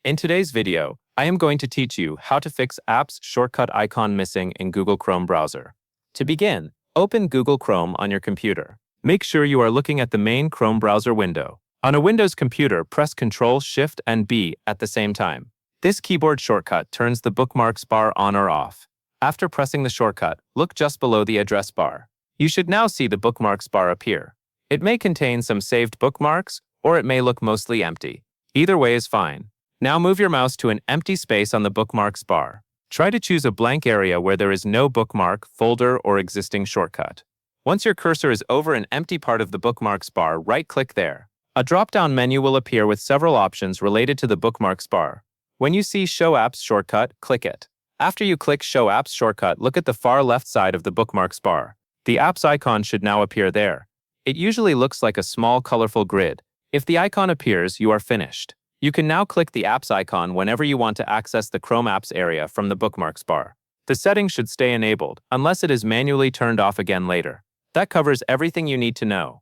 In today's video, I am going to teach you how to fix apps shortcut icon missing in Google Chrome browser. To begin, open Google Chrome on your computer. Make sure you are looking at the main Chrome browser window. On a Windows computer, press Ctrl, Shift, and B at the same time. This keyboard shortcut turns the bookmarks bar on or off. After pressing the shortcut, look just below the address bar. You should now see the bookmarks bar appear. It may contain some saved bookmarks, or it may look mostly empty. Either way is fine. Now move your mouse to an empty space on the bookmarks bar. Try to choose a blank area where there is no bookmark, folder, or existing shortcut. Once your cursor is over an empty part of the bookmarks bar, right-click there. A drop-down menu will appear with several options related to the bookmarks bar. When you see Show Apps shortcut, click it. After you click Show Apps shortcut, look at the far left side of the bookmarks bar. The apps icon should now appear there. It usually looks like a small, colorful grid. If the icon appears, you are finished. You can now click the apps icon whenever you want to access the Chrome apps area from the bookmarks bar. The settings should stay enabled, unless it is manually turned off again later. That covers everything you need to know.